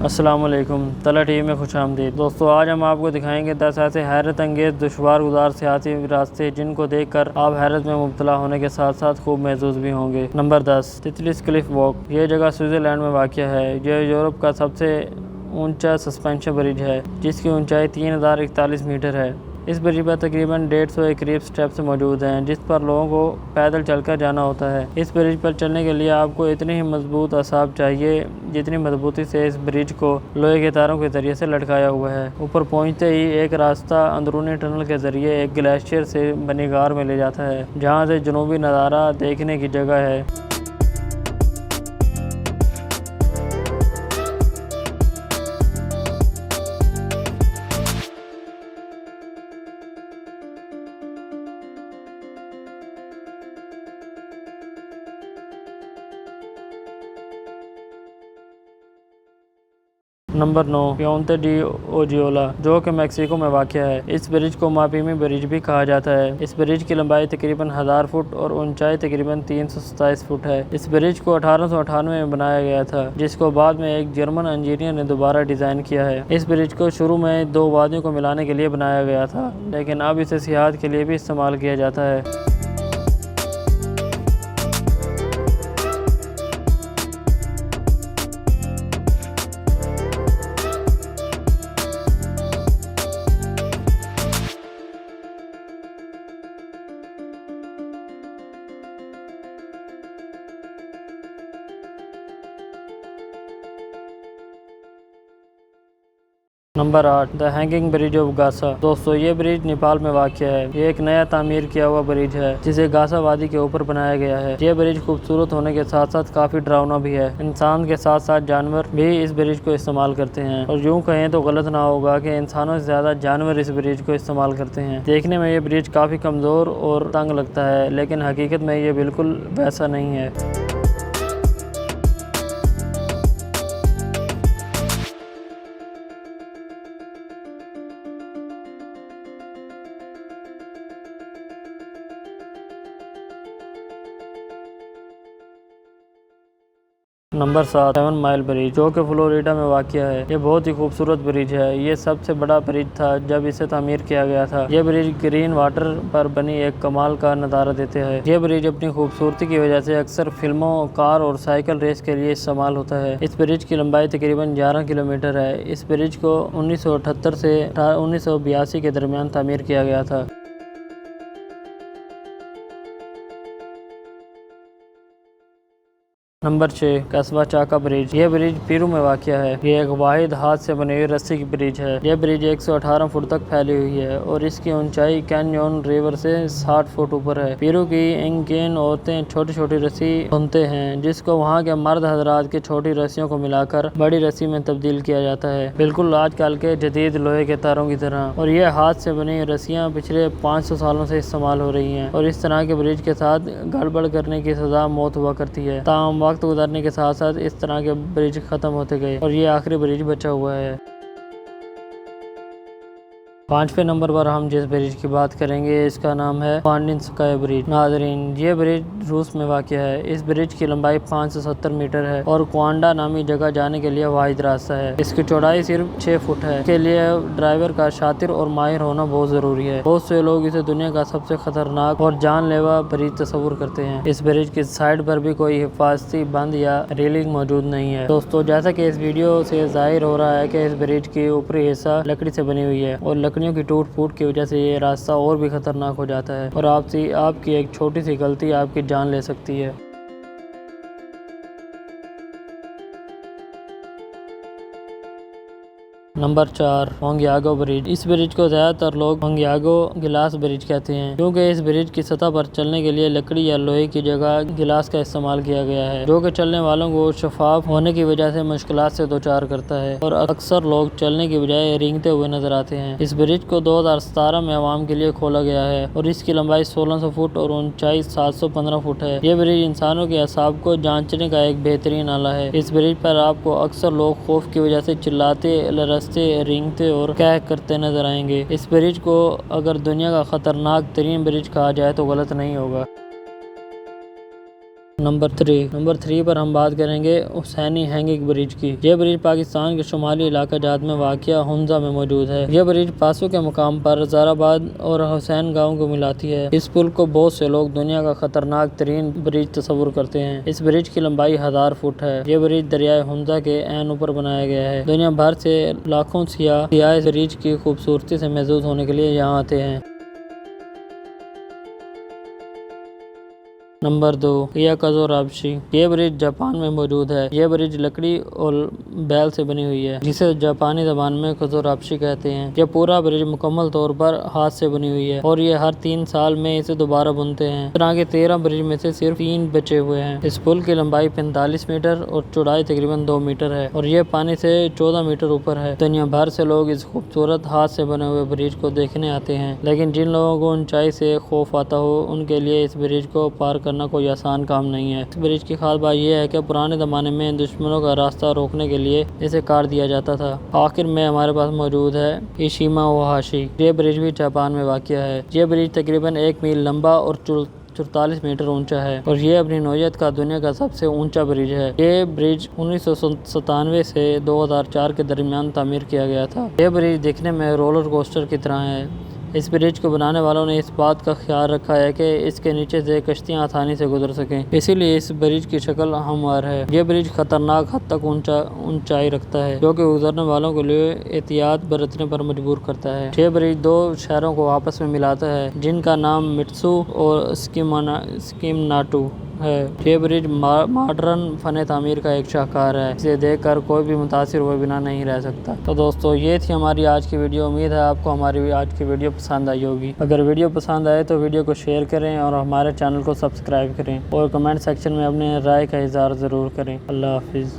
अस्सलामुअलैकुम, तला टीवी में खुशामदीद। दोस्तों, आज हम आपको दिखाएंगे 10 ऐसे हैरत अंगेज़ दुश्वार गुजार सियासी रास्ते जिनको देखकर आप हैरत में मुब्तला होने के साथ साथ खूब महसूस भी होंगे। Number 10, Titlis cliff walk. ये जगह स्विट्ज़रलैंड में वाक़या है। यह यूरोप का सबसे ऊंचा सस्पेंशन ब्रिज है जिसकी ऊंचाई 3041 मीटर है। इस ब्रिज पर तकरीबन 150 के करीब स्टेप्स मौजूद हैं जिस पर लोगों को पैदल चलकर जाना होता है। इस ब्रिज पर चलने के लिए आपको इतनी ही मजबूत असाब चाहिए जितनी मजबूती से इस ब्रिज को लोहे के तारों के जरिए से लटकाया हुआ है। ऊपर पहुंचते ही एक रास्ता अंदरूनी टनल के जरिए एक ग्लेशियर से बनी गार में ले जाता है जहां से जनूबी नज़ारा देखने की जगह है। नंबर 9, प्योंते डी ओजियोला, जो कि मेक्सिको में वाक़या है। इस ब्रिज को मापीमी ब्रिज भी कहा जाता है। इस ब्रिज की लंबाई तकरीबन 1000 फुट और ऊंचाई तकरीबन 327 फुट है। इस ब्रिज को 1898 में बनाया गया था जिसको बाद में एक जर्मन इंजीनियर ने दोबारा डिज़ाइन किया है। इस ब्रिज को शुरू में 2 वादियों को मिलाने के लिए बनाया गया था लेकिन अब इसे सियाहत के लिए भी इस्तेमाल किया जाता है। Number 8, the hanging bridge of गासा। दोस्तों, ये ब्रिज नेपाल में वाक़या है। ये एक नया तामीर किया हुआ ब्रिज है जिसे गासा वादी के ऊपर बनाया गया है। ये ब्रिज खूबसूरत होने के साथ साथ काफ़ी डरावना भी है। इंसान के साथ साथ जानवर भी इस ब्रिज को इस्तेमाल करते हैं और यूँ कहें तो गलत ना होगा कि इंसानों से ज़्यादा जानवर इस ब्रिज को इस्तेमाल करते हैं। देखने में ये ब्रिज काफ़ी कमज़ोर और तंग लगता है लेकिन हकीकत में ये बिल्कुल वैसा नहीं है। नंबर 7, 7 माइल ब्रिज, जो कि फ्लोरिडा में वाक़या है। ये बहुत ही खूबसूरत ब्रिज है। ये सबसे बड़ा ब्रिज था जब इसे तामीर किया गया था। ये ब्रिज ग्रीन वाटर पर बनी एक कमाल का नज़ारा देते हैं। ये ब्रिज अपनी खूबसूरती की वजह से अक्सर फिल्मों, कार और साइकिल रेस के लिए इस्तेमाल होता है। इस ब्रिज की लंबाई तकरीबन 11 किलोमीटर है। इस ब्रिज को 1978 से 1982 के दरमियान तामीर किया गया था। नंबर 6, कस्बा चाका ब्रिज। यह ब्रिज पेरू में वाक़या है। यह एक वाहिद हाथ से बनी हुई रस्सी की ब्रिज है। यह ब्रिज 118 फुट तक फैली हुई है और इसकी ऊंचाई कैन्योन रिवर से 60 फुट ऊपर है। पेरू की इंकेन औरतें छोटी छोटी रस्सी बुनते हैं जिसको वहाँ के मर्द हजरात की छोटी रस्सियों को मिलाकर बड़ी रस्सी में तब्दील किया जाता है, बिल्कुल आजकल के जदीद लोहे के तारों की तरह। और यह हाथ से बनी रस्सियाँ पिछले 500 सालों से इस्तेमाल हो रही हैं और इस तरह के ब्रिज के साथ गड़बड़ करने की सज़ा मौत हुआ करती है। ताहम वक्त गुजरने के साथ साथ इस तरह के ब्रिज खत्म होते गए और ये आखिरी ब्रिज बचा हुआ है। 5वें नंबर पर हम जिस ब्रिज की बात करेंगे इसका नाम है पांडिनस्काया ब्रिज। नाज़रीन, ये ब्रिज रूस में वाक़या है। इस ब्रिज की लंबाई 570 मीटर है और क्वांडा नामी जगह जाने के लिए वाहिद रास्ता है। इसकी चौड़ाई सिर्फ 6 फुट है। इसके लिए ड्राइवर का शातिर और माहिर होना बहुत ज़रूरी है। बहुत से लोग इसे दुनिया का सबसे खतरनाक और जानलेवा ब्रिज तस्वुर करते हैं। इस ब्रिज की साइड पर भी कोई हिफाजती बंद या रेलिंग मौजूद नहीं है। दोस्तों, जैसा कि इस वीडियो से जाहिर हो रहा है कि इस ब्रिज की ऊपरी हिस्सा लकड़ी से बनी हुई है और लकड़ियों की टूट फूट की वजह से ये रास्ता और भी खतरनाक हो जाता है और आपकी एक छोटी सी गलती आपकी जान ले सकती है। नंबर 4, मोंगियागो ब्रिज। इस ब्रिज को ज़्यादातर लोग मोंगियागो गिलास ब्रिज कहते हैं क्योंकि इस ब्रिज की सतह पर चलने के लिए लकड़ी या लोहे की जगह गिलास का इस्तेमाल किया गया है जो कि चलने वालों को शफाफ होने की वजह से मुश्किलात से दो चार करता है और अक्सर लोग चलने की बजाय रेंगते हुए नजर आते हैं। इस ब्रिज को 2017 में आवाम के लिए खोला गया है और इसकी लंबाई 1600 फुट और ऊंचाई 715 फुट है। ये ब्रिज इंसानों के असाब को जांचने का एक बेहतरीन आला है। इस ब्रिज पर आपको अक्सर लोग खौफ की वजह से चिल्लाते, रेंगते और कह करते नजर आएंगे। इस ब्रिज को अगर दुनिया का खतरनाक तरीन ब्रिज कहा जाए तो गलत नहीं होगा। नंबर 3 पर हम बात करेंगे हुसैनी हैंगिंग ब्रिज की। यह ब्रिज पाकिस्तान के शुमाली इलाका जात में वाक़िया हुंजा में मौजूद है। यह ब्रिज पासो के मुकाम पर ज़राबाद और हुसैन गाँव को मिलाती है। इस पुल को बहुत से लोग दुनिया का खतरनाक तरीन ब्रिज तस्वुर करते हैं। इस ब्रिज की लंबाई 1000 फुट है। यह ब्रिज दरियाए हुंजा के ऐन ऊपर बनाया गया है। दुनिया भर से लाखों सियाह इस ब्रिज की खूबसूरती से महसूस होने के लिए यहाँ आते हैं। नंबर 2 कियाकुज़ो राबशी। ये ब्रिज जापान में मौजूद है। यह ब्रिज लकड़ी और बैल से बनी हुई है, जिसे जापानी ज़बान में कुज़ो राबशी कहते हैं। यह पूरा ब्रिज मुकम्मल तौर पर हाथ से बनी हुई है और ये हर 3 साल में इसे दोबारा बुनते हैं। इस तरह के 13 ब्रिज में से सिर्फ 3 बचे हुए हैं। इस पुल की लंबाई 45 मीटर और चौड़ाई तकरीबन 2 मीटर है और यह पानी से 14 मीटर ऊपर है। दुनिया भर से लोग इस खूबसूरत हाथ से बने हुए ब्रिज को देखने आते हैं, लेकिन जिन लोगों को ऊंचाई से खौफ आता हो उनके लिए इस ब्रिज को पार करना कोई आसान काम नहीं है। इस ब्रिज की खास बात यह है कि पुराने ज़माने में दुश्मनों का रास्ता रोकने के लिए इसे काट दिया जाता था। आखिर में हमारे पास मौजूद है इशिमा ओहाशी। ये ब्रिज भी जापान में वाक़िया है। ये ब्रिज तकरीबन 1 मील लंबा और 44 मीटर ऊंचा है और ये अपनी नौयत का दुनिया का सबसे ऊंचा ब्रिज है। ये ब्रिज 1997 से 2004 के दरमियान तामीर किया गया था। यह ब्रिज दिखने में रोलर कोस्टर की तरह है। इस ब्रिज को बनाने वालों ने इस बात का ख्याल रखा है कि इसके नीचे से कश्तियां आसानी से गुजर सकें, इसीलिए इस ब्रिज की शक्ल हमवार है। यह ब्रिज खतरनाक हद तक ऊंचाई रखता है, जो कि गुजरने वालों के लिए एहतियात बरतने पर मजबूर करता है। यह ब्रिज 2 शहरों को आपस में मिलाता है, जिनका नाम मित्सु और स्किमनाटू है। ये ब्रिज मॉडर्न फन तामीर का एक शाहकार है। इसे देखकर कोई भी मुतासिर हुए बिना नहीं रह सकता। तो दोस्तों, ये थी हमारी आज की वीडियो। उम्मीद है आपको हमारी आज की वीडियो पसंद आई होगी। अगर वीडियो पसंद आए तो वीडियो को शेयर करें और हमारे चैनल को सब्सक्राइब करें और कमेंट सेक्शन में अपने राय का इज़हार ज़रूर करें। अल्लाह हाफिज़।